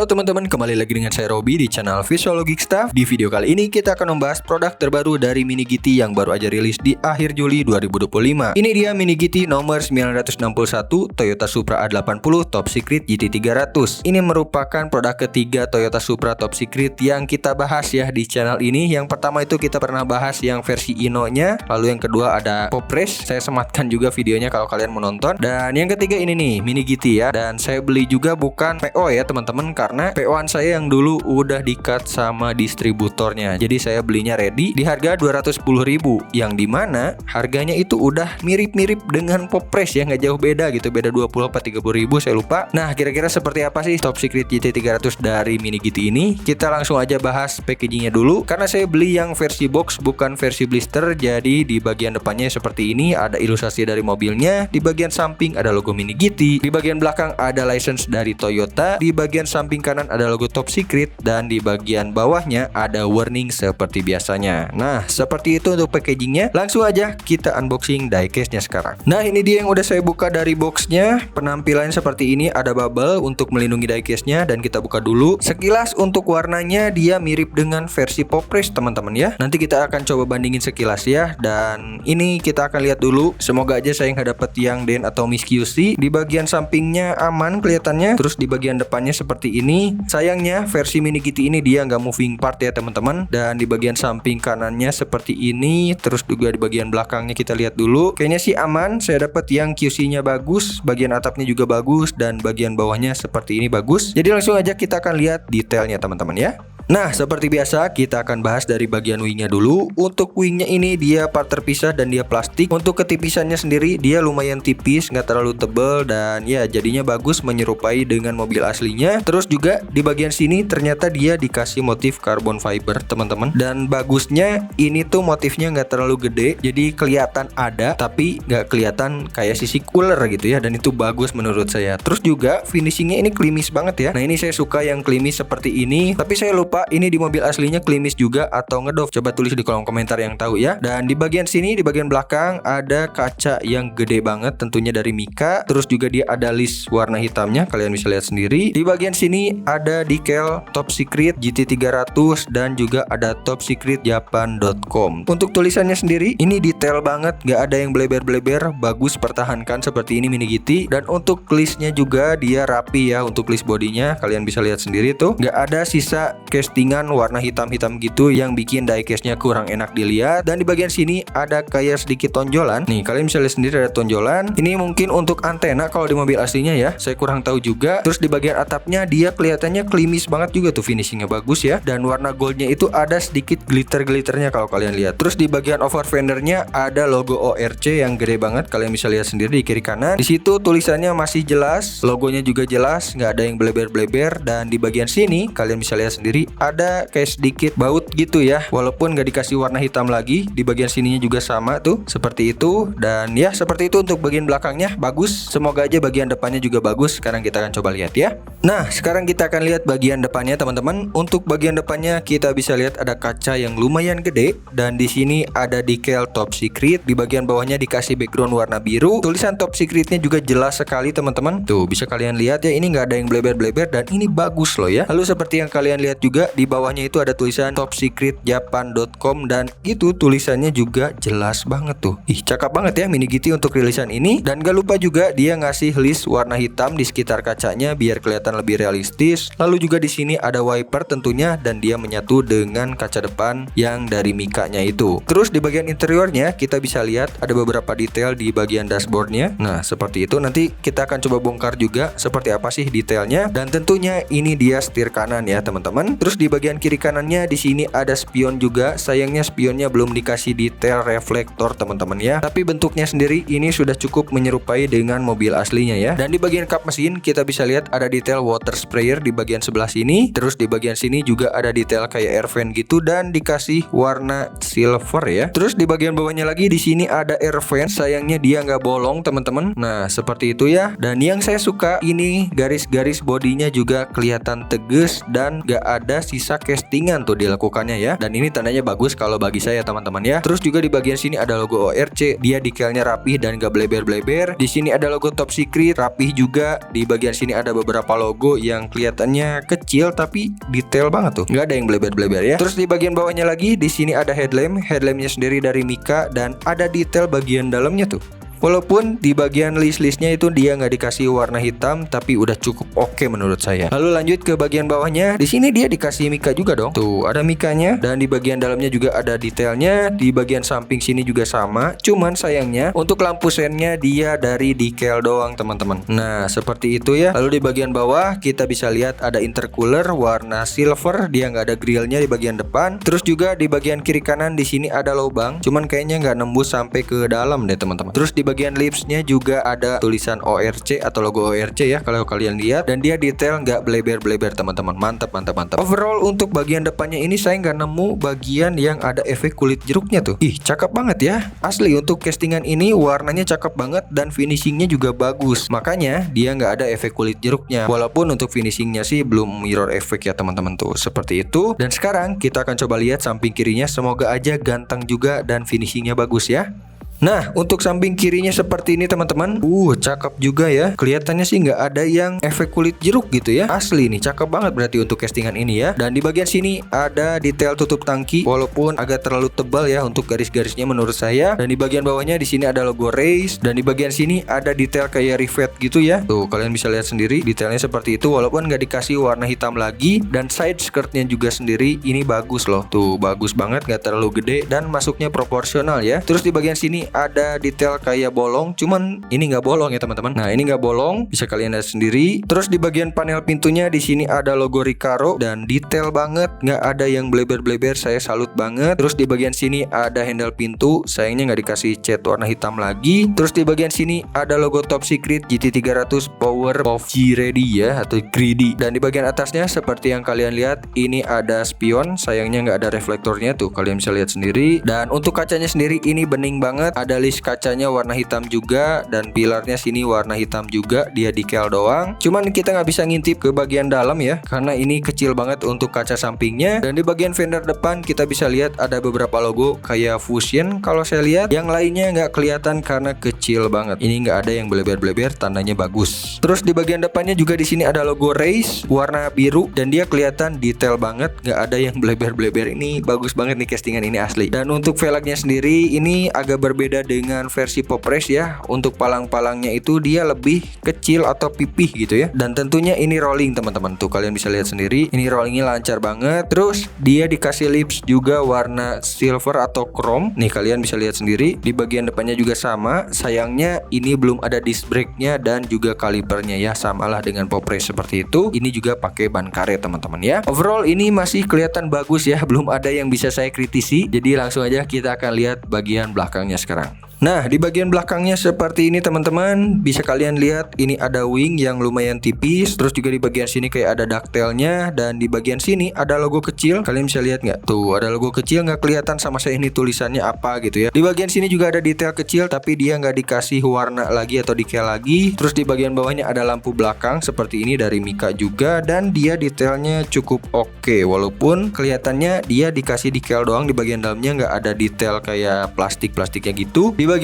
Halo teman-teman, kembali lagi dengan saya Robi di channel Visualogic Stuff. Di video kali ini kita akan membahas produk terbaru dari Mini GT yang baru aja rilis di akhir Juli 2025. Ini dia Mini GT nomor 961 Toyota Supra A80 Top Secret GT300. Ini merupakan produk ketiga Toyota Supra Top Secret yang kita bahas ya di channel ini. Yang pertama itu kita pernah bahas yang versi Ino-nya, lalu yang kedua ada Pop Race. Saya sematkan juga videonya kalau kalian mau nonton. Dan yang ketiga ini nih Mini GT ya. Dan saya beli juga bukan PO ya teman-teman, karena PO-an saya yang dulu udah di-cut sama distributornya. Jadi saya belinya ready di harga 210.000, yang dimana harganya itu udah mirip-mirip dengan Pop Race ya, nggak jauh beda gitu, beda 20 apa 30.000 saya lupa. Nah kira-kira seperti apa sih Top Secret GT300 dari Mini GT ini? Kita langsung aja bahas packagingnya dulu, karena saya beli yang versi box bukan versi blister. Jadi di bagian depannya seperti ini, ada ilustrasi dari mobilnya. Di bagian samping ada logo Mini GT, di bagian belakang ada license dari Toyota, di bagian samping kanan ada logo Top Secret, dan di bagian bawahnya ada warning seperti biasanya. Nah seperti itu untuk packagingnya. Langsung aja kita unboxing diecast-nya sekarang. Nah ini dia yang udah saya buka dari boxnya. Penampilannya seperti ini, ada bubble untuk melindungi diecast-nya, dan kita buka dulu. Sekilas untuk warnanya dia mirip dengan versi Pop Race teman-teman ya. Nanti kita akan coba bandingin sekilas ya. Dan ini kita akan lihat dulu. Semoga aja saya nggak dapet yang dent atau miss QC. Di bagian sampingnya aman kelihatannya. Terus di bagian depannya seperti ini. Sayangnya versi Mini GT ini dia nggak moving part ya teman-teman. Dan di bagian samping kanannya seperti ini. Terus juga di bagian belakangnya kita lihat dulu. Kayaknya sih aman. Saya dapat yang QC-nya bagus, bagian atapnya juga bagus, dan bagian bawahnya seperti ini bagus. Jadi langsung aja kita akan lihat detailnya teman-teman ya. Nah seperti biasa kita akan bahas dari bagian wingnya dulu. Untuk wingnya ini dia part terpisah dan dia plastik. Untuk ketipisannya sendiri dia lumayan tipis, nggak terlalu tebal, dan ya jadinya bagus menyerupai dengan mobil aslinya. Terus juga di bagian sini ternyata dia dikasih motif carbon fiber teman-teman. Dan bagusnya ini tuh motifnya nggak terlalu gede, jadi kelihatan ada tapi nggak kelihatan kayak sisi cooler gitu ya. Dan itu bagus menurut saya. Terus juga finishingnya ini klimis banget ya. Nah ini saya suka yang klimis seperti ini. Tapi saya lupa ini di mobil aslinya klimis juga atau ngedove. Coba tulis di kolom komentar yang tahu ya. Dan di bagian sini, di bagian belakang ada kaca yang gede banget, tentunya dari Mika. Terus juga dia ada list warna hitamnya, kalian bisa lihat sendiri. Di bagian sini ada decal Top Secret GT300 dan juga ada Top Secret Japan.com. Untuk tulisannya sendiri ini detail banget, gak ada yang bleber-bleber, bagus pertahankan seperti ini Mini GT. Dan untuk listnya juga dia rapi ya. Untuk list bodinya kalian bisa lihat sendiri tuh, gak ada sisa castingan warna hitam-hitam gitu yang bikin diecast-nya kurang enak dilihat. Dan di bagian sini ada kayak sedikit tonjolan. Nih kalian bisa lihat sendiri ada tonjolan. Ini mungkin untuk antena kalau di mobil aslinya ya, saya kurang tahu juga. Terus di bagian atapnya dia kelihatannya klimis banget juga tuh, finishingnya bagus ya. Dan warna goldnya itu ada sedikit glitter-glitternya kalau kalian lihat. Terus di bagian over fendernya ada logo ORC yang gede banget, kalian bisa lihat sendiri di kiri kanan. Di situ tulisannya masih jelas, logonya juga jelas, nggak ada yang bleber-bleber. Dan di bagian sini kalian bisa lihat sendiri ada kayak sedikit baut gitu ya, walaupun nggak dikasih warna hitam lagi. Di bagian sininya juga sama tuh seperti itu. Dan ya seperti itu untuk bagian belakangnya bagus. Semoga aja bagian depannya juga bagus. Sekarang kita akan coba lihat ya. Nah sekarang kita akan lihat bagian depannya teman-teman. Untuk bagian depannya kita bisa lihat ada kaca yang lumayan gede, dan di sini ada decal Top Secret. Di bagian bawahnya dikasih background warna biru. Tulisan Top Secretnya juga jelas sekali teman-teman. Tuh bisa kalian lihat ya, ini nggak ada yang bleber-bleber dan ini bagus loh ya. Lalu seperti yang kalian lihat juga di bawahnya itu ada tulisan Top Secret Japan.com, dan itu tulisannya juga jelas banget tuh. Ih cakep banget ya Mini GT untuk rilisan ini. Dan gak lupa juga dia ngasih list warna hitam di sekitar kacanya biar kelihatan lebih realistis. Lalu juga di sini ada wiper tentunya, dan dia menyatu dengan kaca depan yang dari Mika-nya itu. Terus di bagian interiornya kita bisa lihat ada beberapa detail di bagian dashboardnya. Nah seperti itu, nanti kita akan coba bongkar juga seperti apa sih detailnya. Dan tentunya ini dia setir kanan ya teman-teman. Terus di bagian kiri kanannya di sini ada spion juga. Sayangnya spionnya belum dikasih detail reflektor teman-teman ya. Tapi bentuknya sendiri ini sudah cukup menyerupai dengan mobil aslinya ya. Dan di bagian kap mesin kita bisa lihat ada detail water sprayer di bagian sebelah sini. Terus di bagian sini juga ada detail kayak air vent gitu dan dikasih warna silver ya. Terus di bagian bawahnya lagi di sini ada air vent. Sayangnya dia nggak bolong teman-teman. Nah seperti itu ya. Dan yang saya suka ini garis-garis bodinya juga kelihatan tegas dan nggak ada ada sisa castingan tuh dilakukannya ya. Dan ini tandanya bagus kalau bagi saya teman-teman ya. Terus juga di bagian sini ada logo ORC, dia detailnya rapih dan gak bleber-bleber. Di sini ada logo Top Secret, rapih juga. Di bagian sini ada beberapa logo yang kelihatannya kecil tapi detail banget tuh, nggak ada yang bleber-bleber ya. Terus di bagian bawahnya lagi, di sini ada headlampnya sendiri dari Mika dan ada detail bagian dalamnya tuh. Walaupun di bagian list-listnya itu dia nggak dikasih warna hitam, tapi udah cukup oke menurut saya. Lalu lanjut ke bagian bawahnya, di sini dia dikasih Mika juga dong. Tuh ada Mikanya dan di bagian dalamnya juga ada detailnya. Di bagian samping sini juga sama. Cuman sayangnya untuk lampu sennya dia dari decal doang teman-teman. Nah seperti itu ya. Lalu di bagian bawah kita bisa lihat ada intercooler warna silver, dia nggak ada grillnya di bagian depan. Terus juga di bagian kiri kanan di sini ada lubang, cuman kayaknya nggak nembus sampai ke dalam deh teman-teman. Terus di bagian lipsnya juga ada tulisan ORC atau logo ORC ya kalau kalian lihat, dan dia detail nggak bleber-bleber teman-teman. Mantap. Overall untuk bagian depannya ini saya nggak nemu bagian yang ada efek kulit jeruknya tuh. Ih cakep banget ya, asli untuk castingan ini warnanya cakep banget dan finishingnya juga bagus, makanya dia nggak ada efek kulit jeruknya. Walaupun untuk finishingnya sih belum mirror effect ya teman-teman tuh, seperti itu. Dan sekarang kita akan coba lihat samping kirinya, semoga aja ganteng juga dan finishingnya bagus ya. Nah untuk samping kirinya seperti ini teman-teman. Cakep juga ya. Kelihatannya sih nggak ada yang efek kulit jeruk gitu ya. Asli nih cakep banget berarti untuk castingan ini ya. Dan di bagian sini ada detail tutup tangki, walaupun agak terlalu tebal ya untuk garis-garisnya menurut saya. Dan di bagian bawahnya di sini ada logo race, dan di bagian sini ada detail kayak rivet gitu ya. Tuh kalian bisa lihat sendiri detailnya seperti itu, walaupun nggak dikasih warna hitam lagi. Dan side skirtnya juga sendiri ini bagus loh. Tuh bagus banget, nggak terlalu gede dan masuknya proporsional ya. Terus di bagian sini ada detail kayak bolong, cuman ini nggak bolong ya teman-teman. Nah ini nggak bolong, bisa kalian lihat sendiri. Terus di bagian panel pintunya di sini ada logo Recaro dan detail banget, nggak ada yang bleber-bleber, saya salut banget. Terus di bagian sini ada handle pintu, sayangnya nggak dikasih cat warna hitam lagi. Terus di bagian sini ada logo Top Secret GT300 Power of G-Ready ya, atau Greedy. Dan di bagian atasnya seperti yang kalian lihat ini ada spion, sayangnya nggak ada reflektornya tuh, kalian bisa lihat sendiri. Dan untuk kacanya sendiri ini bening banget, ada list kacanya warna hitam juga, dan pilarnya sini warna hitam juga, dia decal doang. Cuman kita nggak bisa ngintip ke bagian dalam ya, karena ini kecil banget untuk kaca sampingnya. Dan di bagian fender depan kita bisa lihat ada beberapa logo kayak Fusion kalau saya lihat. Yang lainnya nggak kelihatan karena kecil banget. Ini nggak ada yang bleber-bleber, tandanya bagus. Terus di bagian depannya juga di sini ada logo race warna biru dan dia kelihatan detail banget, nggak ada yang bleber-bleber. Ini bagus banget nih castingan ini asli. Dan untuk velgnya sendiri ini agak berbeda dengan versi Pop Race ya. Untuk palang-palangnya itu dia lebih kecil atau pipih gitu ya. Dan tentunya ini rolling teman-teman. Tuh kalian bisa lihat sendiri, ini rollingnya lancar banget. Terus dia dikasih lips juga warna silver atau chrome. Nih kalian bisa lihat sendiri. Di bagian depannya juga sama. Sayangnya ini belum ada disc brake-nya dan juga kalipernya ya. Samalah dengan Pop Race seperti itu. Ini juga pakai ban karet teman-teman ya. Overall ini masih kelihatan bagus ya. Belum ada yang bisa saya kritisi. Jadi langsung aja kita akan lihat bagian belakangnya sekarang. Nah di bagian belakangnya seperti ini teman-teman, bisa kalian lihat ini ada wing yang lumayan tipis. Terus juga di bagian sini kayak ada ducktailnya, dan di bagian sini ada logo kecil. Kalian bisa lihat nggak? Tuh ada logo kecil, nggak kelihatan sama saya ini tulisannya apa gitu ya. Di bagian sini juga ada detail kecil, tapi dia nggak dikasih warna lagi atau decal lagi. Terus di bagian bawahnya ada lampu belakang seperti ini dari Mika juga, dan dia detailnya cukup oke. Walaupun kelihatannya dia dikasih decal doang, di bagian dalamnya nggak ada detail kayak plastiknya gitu. Di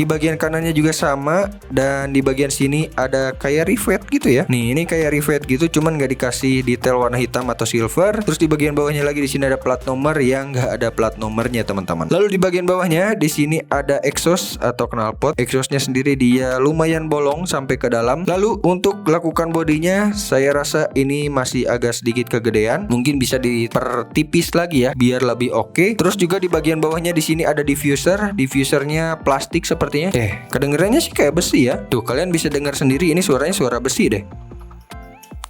bagian kanannya juga sama, dan di bagian sini ada kayak rivet gitu ya. Nih ini kayak rivet gitu, cuman nggak dikasih detail warna hitam atau silver. Terus di bagian bawahnya lagi di sini ada plat nomor yang nggak ada plat nomornya teman-teman. Lalu di bagian bawahnya di sini ada exhaust atau knalpot. Exhaustnya sendiri dia lumayan bolong sampai ke dalam. Lalu untuk lakukan bodinya saya rasa ini masih agak sedikit kegedean. Mungkin bisa dipertipis lagi ya biar lebih oke. Terus juga di bagian bawahnya di sini ada diffuser. Diffusernya plastik sepertinya. Kedengerannya sih kayak besi ya. Tuh kalian bisa dengar sendiri, ini suaranya suara besi deh.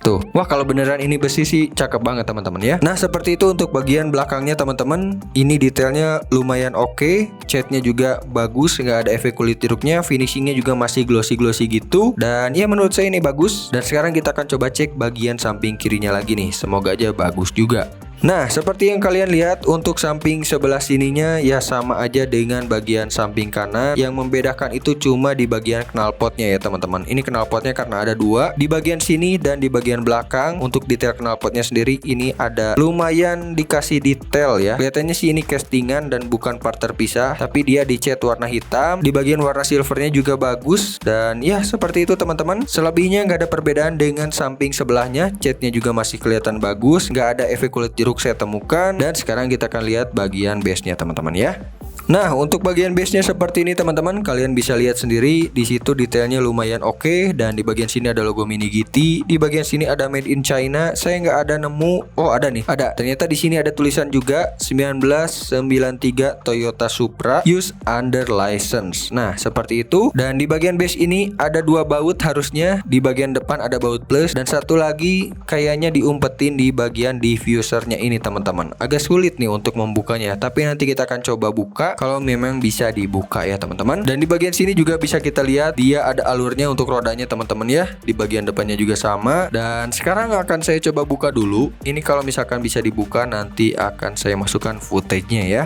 Tuh, wah kalau beneran ini besi sih cakep banget teman-teman ya. Nah seperti itu untuk bagian belakangnya teman-teman. Ini detailnya lumayan oke, catnya juga bagus, nggak ada efek kulit jeruknya, finishingnya juga masih glossy gitu. Dan ya menurut saya ini bagus. Dan sekarang kita akan coba cek bagian samping kirinya lagi nih. Semoga aja bagus juga. Nah, seperti yang kalian lihat untuk samping sebelah sininya ya sama aja dengan bagian samping kanan. Yang membedakan itu cuma di bagian knalpotnya ya teman-teman. Ini knalpotnya karena ada dua, di bagian sini dan di bagian belakang. Untuk detail knalpotnya sendiri ini ada lumayan dikasih detail ya. Kelihatannya sih ini castingan dan bukan part terpisah, tapi dia dicat warna hitam. Di bagian warna silvernya juga bagus. Dan ya seperti itu teman-teman. Selebihnya nggak ada perbedaan dengan samping sebelahnya. Catnya juga masih kelihatan bagus, nggak ada efek kulit jeruk saya temukan. Dan sekarang kita akan lihat bagian base-nya teman-teman ya. Nah, untuk bagian base-nya seperti ini teman-teman. Kalian bisa lihat sendiri di situ detailnya lumayan oke. Dan di bagian sini ada logo Mini GT. Di bagian sini ada Made in China. Saya nggak ada nemu. Oh, ada nih. Ada. Ternyata di sini ada tulisan juga 1993 Toyota Supra Use Under License. Nah, seperti itu. Dan di bagian base ini ada dua baut harusnya. Di bagian depan ada baut plus dan satu lagi kayaknya diumpetin di bagian diffusernya ini teman-teman. Agak sulit nih untuk membukanya. Tapi nanti kita akan coba buka kalau memang bisa dibuka ya teman-teman. Dan di bagian sini juga bisa kita lihat dia ada alurnya untuk rodanya teman-teman ya. Di bagian depannya juga sama. Dan sekarang akan saya coba buka dulu. Ini kalau misalkan bisa dibuka nanti akan saya masukkan footage-nya ya.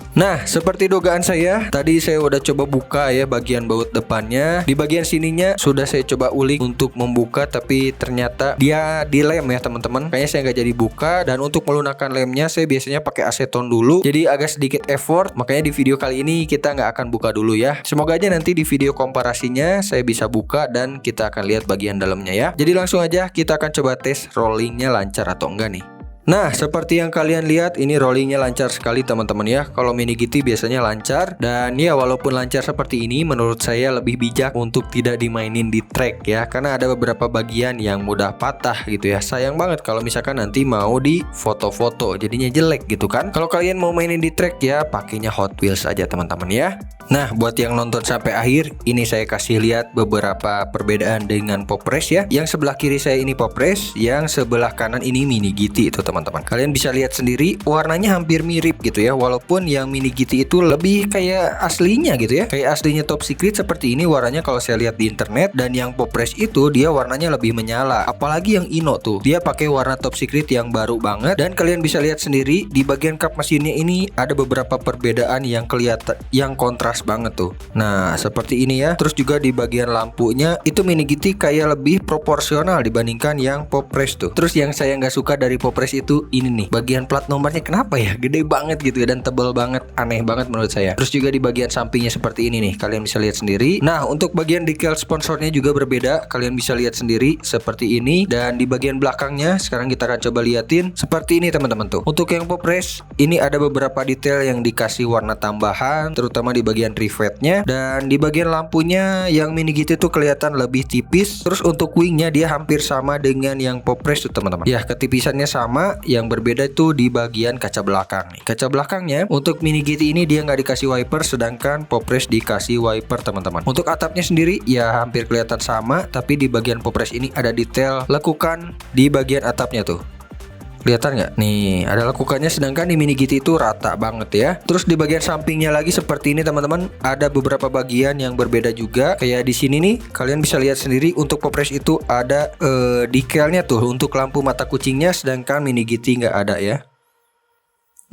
Nah, seperti dugaan saya, tadi saya udah coba buka ya bagian baut depannya. Di bagian sininya sudah saya coba ulik untuk membuka, tapi ternyata dia dilem ya teman-teman. Kayaknya saya nggak jadi buka. Dan untuk melunakkan lemnya saya biasanya pakai aseton dulu. Jadi agak sedikit effort. Makanya di video kali ini kita nggak akan buka dulu ya. Semoga aja nanti di video komparasinya saya bisa buka dan kita akan lihat bagian dalamnya ya. Jadi langsung aja kita akan coba tes rollingnya lancar atau enggak nih. Nah, seperti yang kalian lihat ini rollingnya lancar sekali teman-teman ya. Kalau Mini GT biasanya lancar. Dan ya walaupun lancar seperti ini, menurut saya lebih bijak untuk tidak dimainin di track ya. Karena ada beberapa bagian yang mudah patah gitu ya. Sayang banget kalau misalkan nanti mau di foto-foto, jadinya jelek gitu kan. Kalau kalian mau mainin di track ya pakainya Hot Wheels aja teman-teman ya. Nah, buat yang nonton sampai akhir, ini saya kasih lihat beberapa perbedaan dengan Popres ya. Yang sebelah kiri saya ini Popres, yang sebelah kanan ini Mini GT itu teman-teman. Kalian bisa lihat sendiri warnanya hampir mirip gitu ya. Walaupun yang Mini GT itu lebih kayak aslinya gitu ya. Kayak aslinya Top Secret seperti ini warnanya kalau saya lihat di internet. Dan yang Popres itu dia warnanya lebih menyala. Apalagi yang Ino tuh, dia pakai warna Top Secret yang baru banget. Dan kalian bisa lihat sendiri di bagian kap mesinnya ini ada beberapa perbedaan yang kelihatan, yang kontras banget tuh. Nah, seperti ini ya. Terus juga di bagian lampunya itu Mini GT kayak lebih proporsional dibandingkan yang Popres tuh. Terus yang saya nggak suka dari Popres itu ini nih, bagian plat nomornya kenapa ya gede banget gitu ya, dan tebal banget, aneh banget menurut saya. Terus juga di bagian sampingnya seperti ini nih, kalian bisa lihat sendiri. Nah, untuk bagian decal sponsornya juga berbeda, kalian bisa lihat sendiri seperti ini. Dan di bagian belakangnya sekarang kita akan coba liatin seperti ini teman-teman tuh. Untuk yang Popres ini ada beberapa detail yang dikasih warna tambahan, terutama di bagian rivetnya. Dan di bagian lampunya yang Mini GT tuh kelihatan lebih tipis. Terus untuk wingnya dia hampir sama dengan yang Popres tuh teman-teman. Ya, ketipisannya sama. Yang berbeda itu di bagian kaca belakang nih. Kaca belakangnya untuk Mini GT ini dia nggak dikasih wiper, sedangkan Popres dikasih wiper teman-teman. Untuk atapnya sendiri ya hampir kelihatan sama, tapi di bagian Popres ini ada detail lekukan di bagian atapnya tuh. Kelihatan nggak? Nih, ada lekukannya, sedangkan di Mini GT itu rata banget ya. Terus di bagian sampingnya lagi seperti ini teman-teman, ada beberapa bagian yang berbeda juga. Kayak di sini nih, kalian bisa lihat sendiri untuk Popres itu ada decalnya tuh untuk lampu mata kucingnya, sedangkan Mini GT nggak ada ya.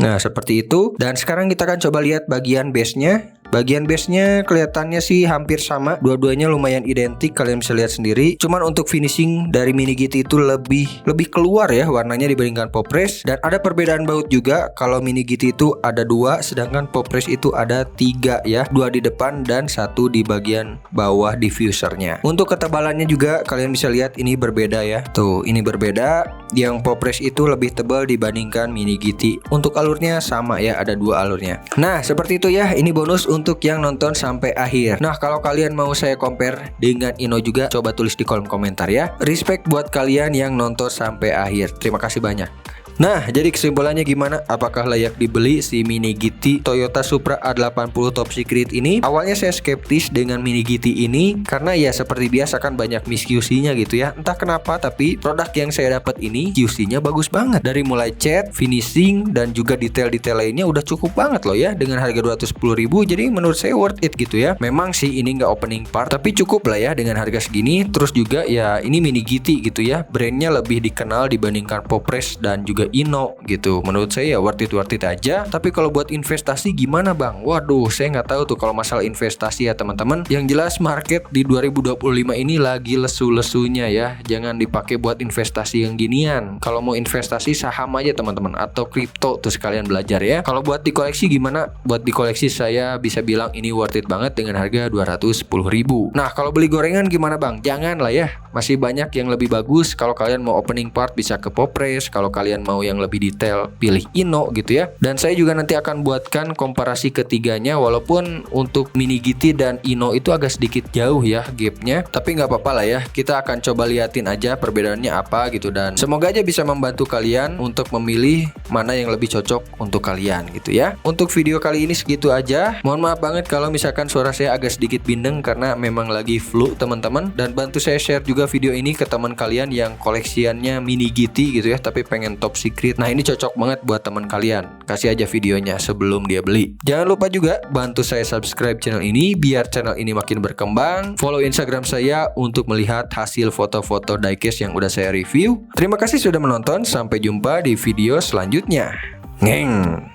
Nah, seperti itu. Dan sekarang kita akan coba lihat bagian base-nya. Bagian base-nya kelihatannya sih hampir sama, dua-duanya lumayan identik, kalian bisa lihat sendiri. Cuman untuk finishing dari Mini GT itu lebih keluar ya warnanya dibandingkan Popres. Dan ada perbedaan baut juga. Kalau Mini GT itu ada 2, sedangkan Popres itu ada 3 ya, 2 di depan dan 1 di bagian bawah diffusernya. Untuk ketebalannya juga kalian bisa lihat ini berbeda ya. Tuh, ini berbeda. Yang Popres itu lebih tebal dibandingkan Mini GT. Untuk alurnya sama ya, ada 2 alurnya. Nah, seperti itu ya. Ini bonus untuk yang nonton sampai akhir. Nah, kalau kalian mau saya compare dengan Ino juga, coba tulis di kolom komentar ya. Respect buat kalian yang nonton sampai akhir. Terima kasih banyak. Nah, jadi kesimpulannya gimana? Apakah layak dibeli si Mini GT Toyota Supra A80 Top Secret ini? Awalnya saya skeptis dengan Mini GT ini karena ya seperti biasa kan banyak miss QC-nya gitu ya. Entah kenapa tapi produk yang saya dapat ini QC-nya bagus banget. Dari mulai cat, finishing, dan juga detail-detail lainnya udah cukup banget loh ya dengan harga 210.000. Jadi menurut saya worth it gitu ya. Memang sih ini nggak opening part, tapi cukup lah ya dengan harga segini. Terus juga ya ini Mini GT gitu ya. Brandnya lebih dikenal dibandingkan Popres dan juga style Ino gitu. Menurut saya ya worth it aja. Tapi kalau buat investasi gimana bang? Waduh, saya nggak tahu tuh kalau masalah investasi ya teman-teman. Yang jelas market di 2025 ini lagi lesu-lesunya ya. Jangan dipakai buat investasi yang ginian. Kalau mau investasi saham aja teman-teman, atau kripto tuh sekalian belajar ya. Kalau buat dikoleksi gimana? Buat dikoleksi saya bisa bilang ini worth it banget dengan harga 210.000. Nah, kalau beli gorengan gimana bang? Jangan lah ya. Masih banyak yang lebih bagus. Kalau kalian mau opening part bisa ke Popres. Kalau kalian mau yang lebih detail pilih Ino gitu ya. Dan saya juga nanti akan buatkan komparasi ketiganya. Walaupun untuk Mini GT dan Ino itu agak sedikit jauh ya gapnya. Tapi nggak apa-apa lah ya. Kita akan coba liatin aja perbedaannya apa gitu. Dan semoga aja bisa membantu kalian untuk memilih mana yang lebih cocok untuk kalian gitu ya. Untuk video kali ini segitu aja. Mohon maaf banget kalau misalkan suara saya agak sedikit bindeng karena memang lagi flu teman-teman. Dan bantu saya share juga video ini ke teman kalian yang koleksiannya Mini GT gitu ya, tapi pengen top secret. Nah, ini cocok banget buat teman kalian. Kasih aja videonya sebelum dia beli. Jangan lupa juga bantu saya subscribe channel ini biar channel ini makin berkembang. Follow Instagram saya untuk melihat hasil foto-foto diecast yang udah saya review. Terima kasih sudah menonton. Sampai jumpa di video selanjutnya. Ngeng.